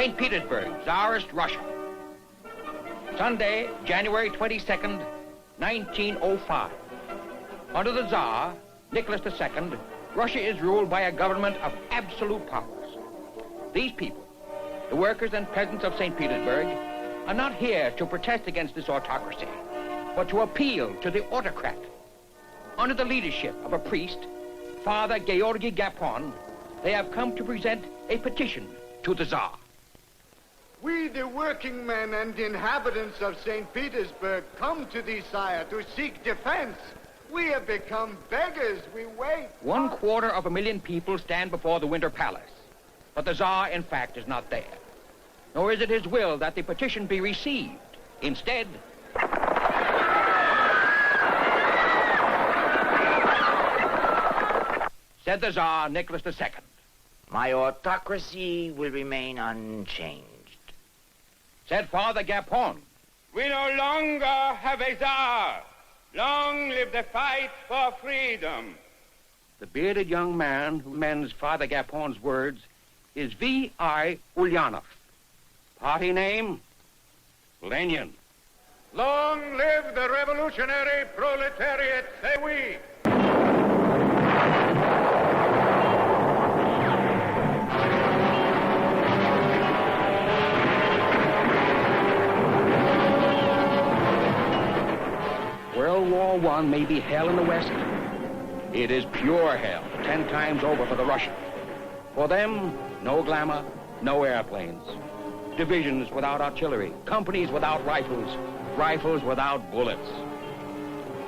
St. Petersburg, Tsarist Russia. Sunday, January 22nd, 1905. Under the Tsar, Nicholas II, Russia is ruled by a government of absolute powers. These people, the workers and peasants of St. Petersburg, are not here to protest against this autocracy, but to appeal to the autocrat. Under the leadership of a priest, Father Georgy Gapon, they have come to present a petition to the Tsar. We, the working men and inhabitants of St. Petersburg, come to thee, sire, to seek defense. We have become beggars. We wait. 250,000 people stand before the Winter Palace. But the Tsar, in fact, is not there. Nor is it his will that the petition be received. Instead, said the Tsar, Nicholas II, my autocracy will remain unchanged. Said Father Gapon, we no longer have a Tsar. Long live the fight for freedom. The bearded young man who mends Father Gapon's words is V.I. Ulyanov. Party name, Lenin. Long live the revolutionary proletariat, say we. World War I may be hell in the West. It is pure hell, 10 times over for the Russians. For them, no glamour, no airplanes. Divisions without artillery, companies without rifles, rifles without bullets.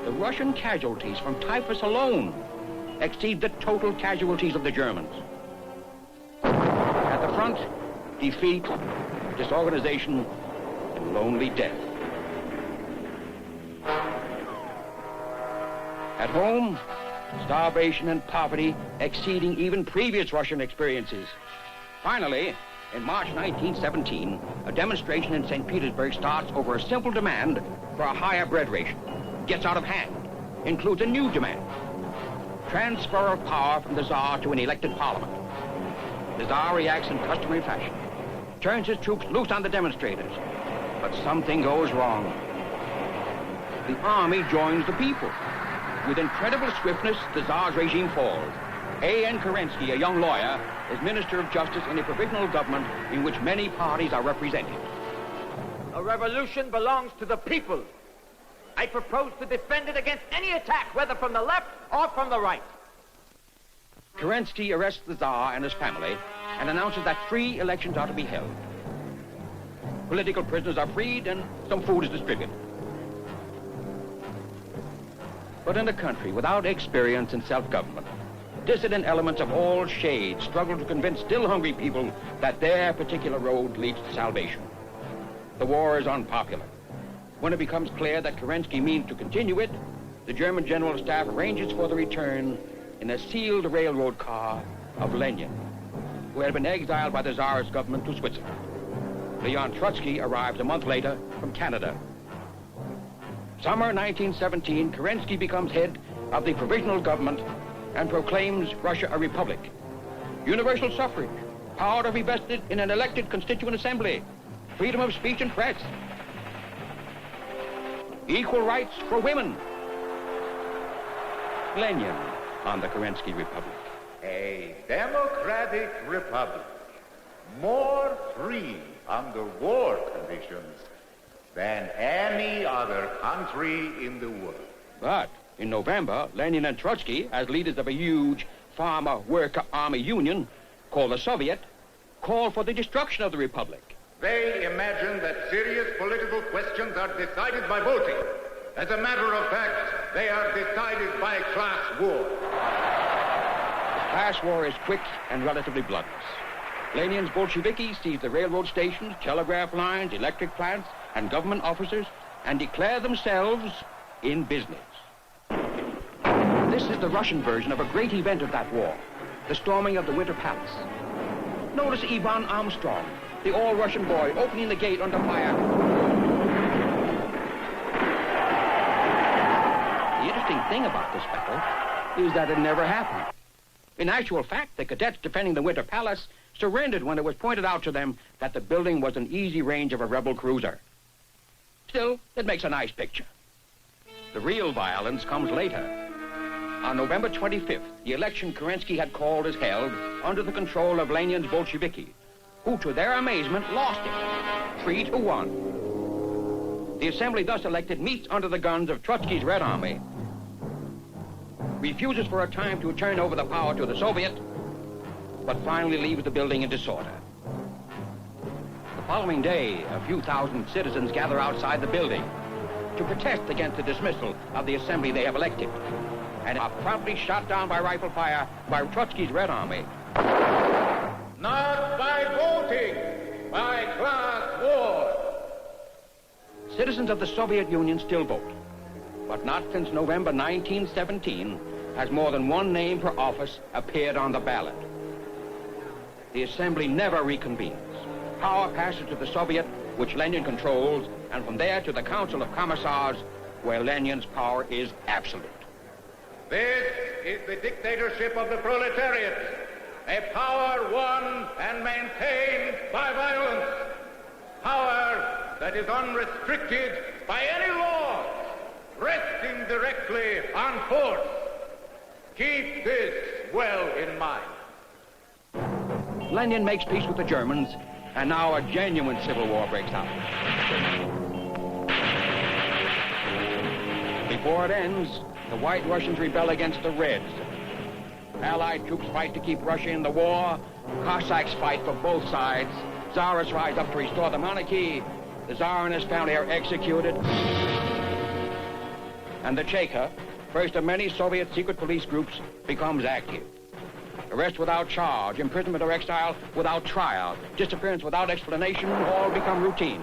The Russian casualties from typhus alone exceed the total casualties of the Germans. At the front, defeat, disorganization, and lonely death. At home, starvation and poverty exceeding even previous Russian experiences. Finally, in March 1917, a demonstration in St. Petersburg starts over a simple demand for a higher bread ration. Gets out of hand. Includes a new demand. Transfer of power from the Tsar to an elected parliament. The Tsar reacts in customary fashion. Turns his troops loose on the demonstrators. But something goes wrong. The army joins the people. With incredible swiftness, the Tsar's regime falls. A.N. Kerensky, a young lawyer, is Minister of Justice in a provisional government in which many parties are represented. A revolution belongs to the people. I propose to defend it against any attack, whether from the left or from the right. Kerensky arrests the Tsar and his family and announces that free elections are to be held. Political prisoners are freed and some food is distributed. But in a country without experience in self-government, dissident elements of all shades struggle to convince still hungry people that their particular road leads to salvation. The war is unpopular. When it becomes clear that Kerensky means to continue it, the German General Staff arranges for the return in a sealed railroad car of Lenin, who had been exiled by the Tsarist government to Switzerland. Leon Trotsky arrives a month later from Canada. Summer 1917, Kerensky becomes head of the provisional government and proclaims Russia a republic. Universal suffrage, power to be vested in an elected constituent assembly, freedom of speech and press, equal rights for women. Lenin on the Kerensky Republic. A democratic republic, more free under war conditions than any other country in the world. But in November, Lenin and Trotsky, as leaders of a huge farmer-worker-army union called the Soviet, called for the destruction of the republic. They imagine that serious political questions are decided by voting. As a matter of fact, they are decided by class war. The class war is quick and relatively bloodless. Lenin's Bolsheviki seize the railroad stations, telegraph lines, electric plants, and government officers and declare themselves in business. This is the Russian version of a great event of that war, the storming of the Winter Palace. Notice Ivan Armstrong, the all-Russian boy, opening the gate under fire. The interesting thing about this battle is that it never happened. In actual fact, the cadets defending the Winter Palace surrendered when it was pointed out to them that the building was in easy range of a rebel cruiser. Still, it makes a nice picture. The real violence comes later. On November 25th, the election Kerensky had called is held under the control of Lenin's Bolsheviki, who, to their amazement, lost it, 3-1. The assembly thus elected meets under the guns of Trotsky's Red Army, refuses for a time to turn over the power to the Soviet, but finally leaves the building in disorder. The following day, a few thousand citizens gather outside the building to protest against the dismissal of the assembly they have elected, and are promptly shot down by rifle fire by Trotsky's Red Army. Not by voting, by class war. Citizens of the Soviet Union still vote, but not since November 1917 has more than one name per office appeared on the ballot. The assembly never reconvenes. Power passes to the Soviet, which Lenin controls, and from there to the Council of Commissars, where Lenin's power is absolute. This is the dictatorship of the proletariat, a power won and maintained by violence, power that is unrestricted by any law, resting directly on force. Keep this well in mind. Lenin makes peace with the Germans, and now a genuine civil war breaks out. Before it ends, the White Russians rebel against the Reds. Allied troops fight to keep Russia in the war. Cossacks fight for both sides. Tsarists rise up to restore the monarchy. The Tsar and his family are executed. And the Cheka, first of many Soviet secret police groups, becomes active. Arrest without charge, imprisonment or exile without trial, disappearance without explanation, all become routine.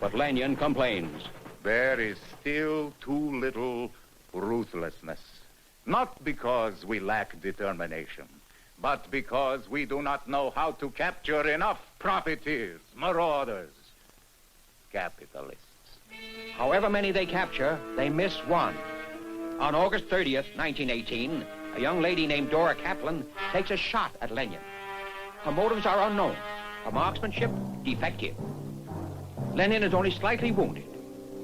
But Lenin complains. There is still too little ruthlessness. Not because we lack determination, but because we do not know how to capture enough profiteers, marauders, capitalists. However many they capture, they miss one. On August 30th, 1918, a young lady named Dora Kaplan takes a shot at Lenin. Her motives are unknown. Her marksmanship, defective. Lenin is only slightly wounded.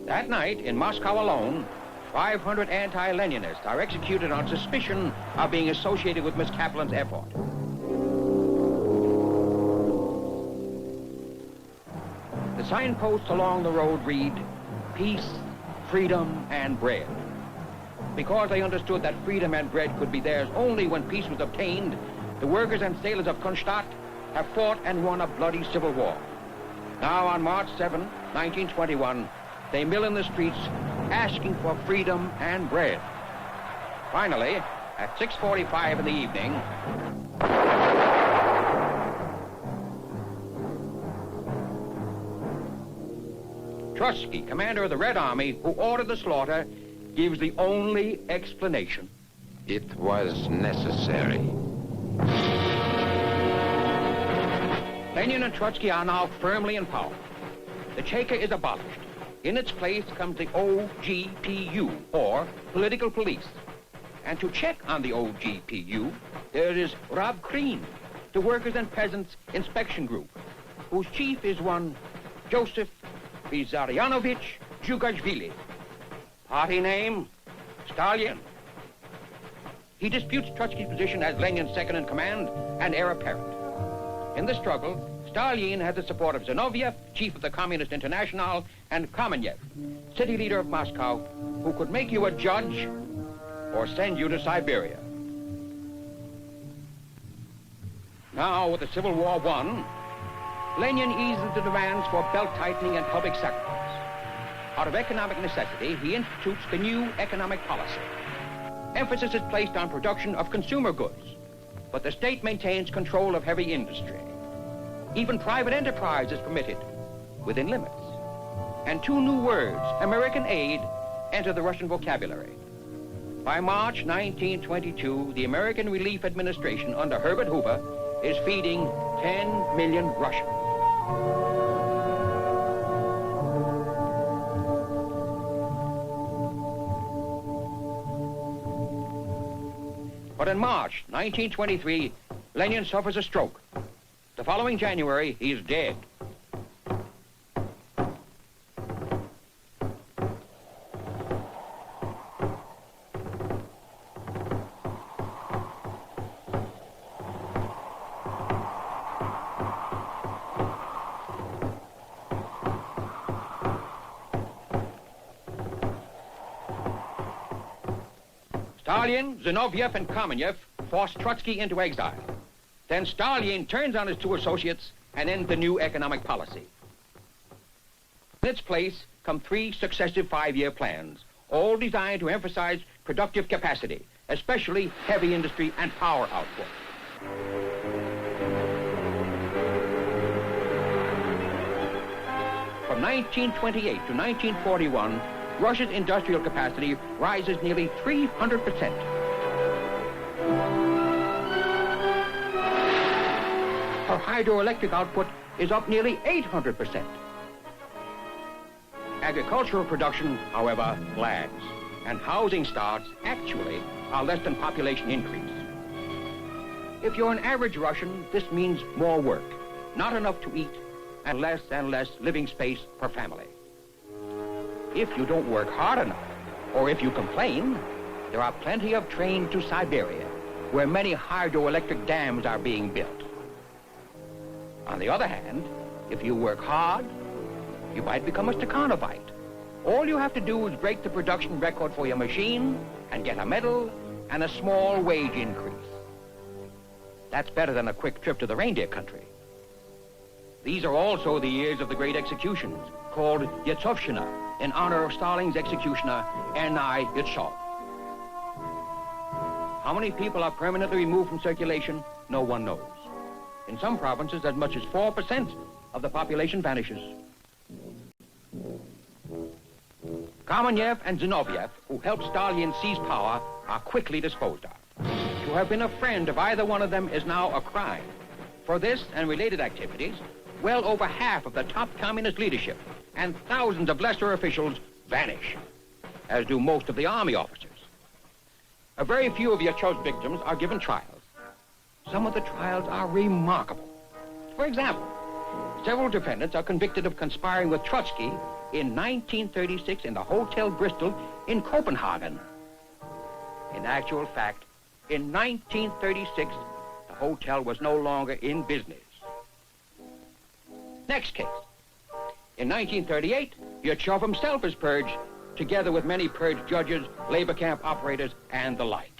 That night, in Moscow alone, 500 anti-Leninists are executed on suspicion of being associated with Miss Kaplan's effort. The signposts along the road read, peace, freedom, and bread. Because they understood that freedom and bread could be theirs only when peace was obtained, the workers and sailors of Kronstadt have fought and won a bloody civil war. Now, on March 7, 1921, they mill in the streets asking for freedom and bread. Finally, at 6:45 in the evening, Trotsky, commander of the Red Army, who ordered the slaughter, gives the only explanation. It was necessary. Lenin and Trotsky are now firmly in power. The Cheka is abolished. In its place comes the OGPU, or Political Police. And to check on the OGPU, there is Rabkrin, the Workers and Peasants Inspection Group, whose chief is one Joseph Vissarionovich Zhukashvili. Party name, Stalin. He disputes Trotsky's position as Lenin's second in command and heir apparent. In the struggle, Stalin has the support of Zinoviev, chief of the Communist International, and Kamenev, city leader of Moscow, who could make you a judge or send you to Siberia. Now, with the Civil War won, Lenin eases the demands for belt-tightening and public sacrifice. Out of economic necessity, he institutes the new economic policy. Emphasis is placed on production of consumer goods, but the state maintains control of heavy industry. Even private enterprise is permitted, within limits. And two new words, American aid, enter the Russian vocabulary. By March 1922, the American Relief Administration under Herbert Hoover is feeding 10 million Russians. But in March 1923, Lenin suffers a stroke. The following January, he is dead. Stalin, Zinoviev, and Kamenev forced Trotsky into exile. Then Stalin turns on his two associates and ends the new economic policy. In its place come three successive five-year plans, all designed to emphasize productive capacity, especially heavy industry and power output. From 1928 to 1941, Russia's industrial capacity rises nearly 300%. Her hydroelectric output is up nearly 800%. Agricultural production, however, lags, and housing starts actually are less than population increase. If you're an average Russian, this means more work, not enough to eat, and less living space per family. If you don't work hard enough, or if you complain, there are plenty of trains to Siberia, where many hydroelectric dams are being built. On the other hand, if you work hard, you might become a Stakhanovite. All you have to do is break the production record for your machine and get a medal and a small wage increase. That's better than a quick trip to the reindeer country. These are also the years of the great executions, called Yezhovshchina, in honor of Stalin's executioner, Ernei Yezhov. How many people are permanently removed from circulation? No one knows. In some provinces, as much as 4% of the population vanishes. Kamenev and Zinoviev, who helped Stalin seize power, are quickly disposed of. To have been a friend of either one of them is now a crime. For this and related activities, well over half of the top communist leadership and thousands of lesser officials vanish, as do most of the army officers. A very few of Yezhov's victims are given trials. Some of the trials are remarkable. For example, several defendants are convicted of conspiring with Trotsky in 1936 in the Hotel Bristol in Copenhagen. In actual fact, in 1936, the hotel was no longer in business. Next case. In 1938, Yezhov himself is purged, together with many purged judges, labor camp operators, and the like.